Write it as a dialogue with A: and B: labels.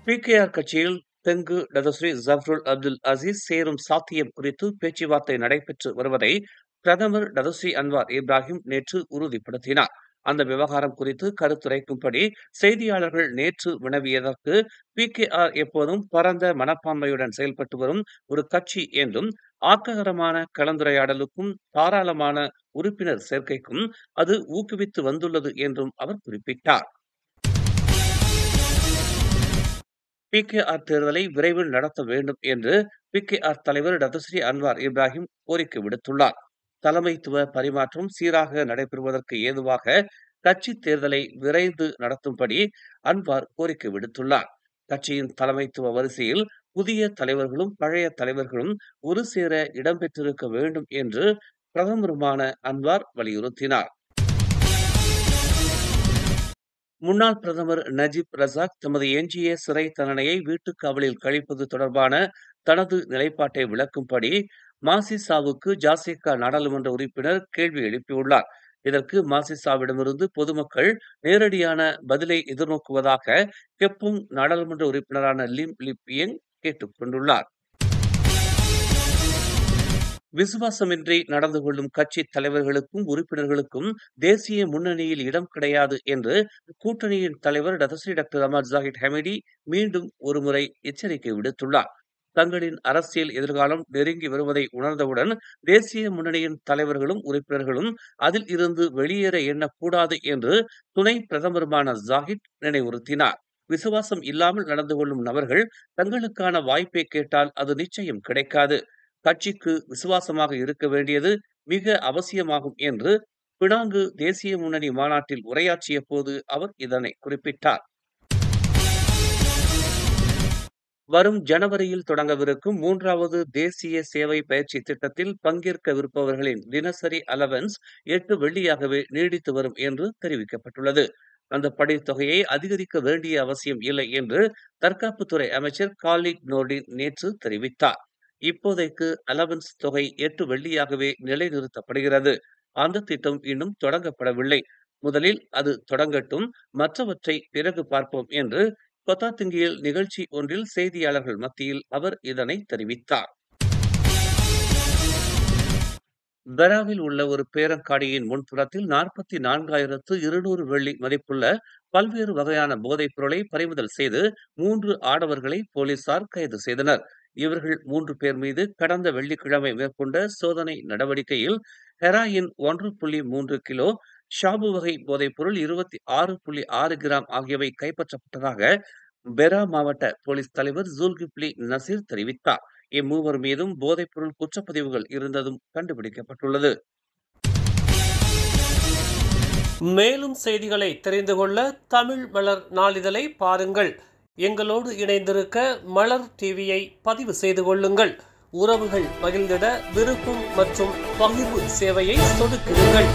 A: PKR கட்சியில் தெங்கு Datuk Seri Zafrul Abdul Azeez சேரும் சாத்தியம் குறித்து பேச்சுவார்த்தை நடைபெற்று வருவதை பிரதமர் டதஸ்ரீ அன்வார் இப்ராஹிம் நேற்று உறுதிப்படுத்தினார். அந்த விவகாரம் குறித்து கருத்துரைக்கும்படி செய்தியாளர்கள் நேற்று வினவியதற்கு, பிகேஆர் எப்போதும் பரந்த மனப்பான்மையுடன் செயல்பட்டு வரும் ஒரு கட்சி என்றும், ஆக்ககரமான கலந்துரையாடலுக்கும் தாராளமான உறுப்பினர் சேர்க்கைக்கும் அது ஊக்குவித்து வந்துள்ளது என்றும் அவர் குறிப்பிட்டார். பிகேஆர் தேர்தலை விரைவில் நடத்த வேண்டும் என்று பிகேஆர் தலைவர் டதஸ்ரீ அன்வார் இப்ராஹிம் கோரிக்கை விடுத்துள்ளார். தலைமைத்துவ பரிமாற்றம் சீராக நடைபெறுவதற்கு ஏதுவாக கட்சி தேர்தலை விரைந்து நடத்தும்படி அன்வார் கோரிக்கை விடுத்துள்ளார். கட்சியின் தலைமைத்துவ வரிசையில் புதிய தலைவர்களும் பழைய தலைவர்களும் ஒரு சேர இடம்பெற்றிருக்க வேண்டும் என்று பிரதமருமான அன்வார் வலியுறுத்தினார். முன்னாள் பிரதமர் நஜீப் ரசாக் தமது எஞ்சிய சிறை தண்டனையை வீட்டுக் காவலில் கழிப்பது தொடர்பான தனது நிலைப்பாட்டை விளக்கும்படி மாசிசாவுக்கு ஜாசிகா நாடாளுமன்ற உறுப்பினர் கேள்வி எழுப்பியுள்ளார். இதற்கு மாசிசாவிடமிருந்து பொதுமக்கள் நேரடியான பதிலை எதிர்நோக்குவதாக கெப்புங் நாடாளுமன்ற உறுப்பினரான லிம் லிப்பியங் கேட்டுக் கொண்டுள்ளார். விசுவாசமின்றி நடந்து கொள்ளும் கட்சி தலைவர்களுக்கும் உறுப்பினர்களுக்கும் தேசிய முன்னணியில் இடம் கிடையாது என்று கூட்டணியின் தலைவர் Datuk Seri doctor Ahmad Zahid Hamidi மீண்டும் ஒருமுறை எச்சரிக்கை விடுத்துள்ளார். தங்களின் அரசியல் எதிர்காலம் நெருங்கி வருவதை உணர்ந்தவுடன் தேசிய முன்னணியின் தலைவர்களும் உறுப்பினர்களும் அதில் இருந்து வெளியேற எண்ணக்கூடாது என்று துணை பிரதமருமான ஜாஹித் நினைவுறுத்தினார். விசுவாசம் இல்லாமல் நடந்து கொள்ளும் நபர்கள் தங்களுக்கான வாய்ப்பை கேட்டால் அது நிச்சயம் கிடைக்காது. கட்சிக்கு விசுவாசமாக இருக்க வேண்டியது மிக அவசியமாகும் என்று பினாங்கு தேசிய முன்னணி மாநாட்டில் உரையாற்றிய போது அவர் இதனை குறிப்பிட்டார். வரும் ஜனவரியில் தொடங்கவிருக்கும் 3வது தேசிய சேவை பயிற்சி திட்டத்தில் பங்கேற்கவிருப்பவர்களின் தினசரி அலவன்ஸ் 8 வெள்ளியாகவே நீடித்து வரும் என்று தெரிவிக்கப்பட்டுள்ளது. அந்த படித்தொகையை அதிகரிக்க வேண்டிய அவசியம் இல்லை என்று தற்காப்புத்துறை அமைச்சர் காலித் நோர்டின் நேற்று தெரிவித்தார். இப்போதைக்கு அலவன்ஸ் தொகை 8 வெள்ளியாகவே நிலைநிறுத்தப்படுகிறது. அந்த திட்டம் இன்னும் தொடங்கப்படவில்லை. முதலில் அது தொடங்கட்டும், மற்றவற்றை பிறகு பார்ப்போம் என்று கொத்தாத்திங்கியில் நிகழ்ச்சி ஒன்றில் செய்தியாளர்கள் மத்தியில் அவர் இதனை தெரிவித்தார். பெராவில் உள்ள ஒரு பேரங்காடியின் முன்புறத்தில் 44,200 வெள்ளி மதிப்புள்ள பல்வேறு வகையான போதைப் பொருளை பறிமுதல் செய்து 3 ஆடவர்களை போலீசார் கைது செய்தனர். இவர்கள் 3 பேர் மீது கடந்த வெள்ளிக்கிழமை மேற்கொண்ட சோதனை நடவடிக்கையில் ஹெராயின் 1.3 கிலோ, ஷாபு வகை போதைப்பொருள் 26.6 கிராம் ஆகியவை கைப்பற்றப்பட்டதாக பெரா மாவட்ட போலீஸ் தலைவர் ஜூல்கிப்லி நசீர் தெரிவித்தார். இம்மூவர் மீதும் போதைப்பொருள் குற்றப்பதிவுகள் இருந்ததும் கண்டுபிடிக்கப்பட்டுள்ளது.
B: மேலும் செய்திகளை தெரிந்து கொள்ள தமிழ் மலர் நாளிதழை பாருங்கள். எங்களோடு இணைந்திருக்க மலர் டிவியை பதிவு செய்து கொள்ளுங்கள். உறவுகள் மகிழ்ந்திட விருப்பம் மற்றும் பகிர்வு சேவையை சொடுக்கிடுங்கள்.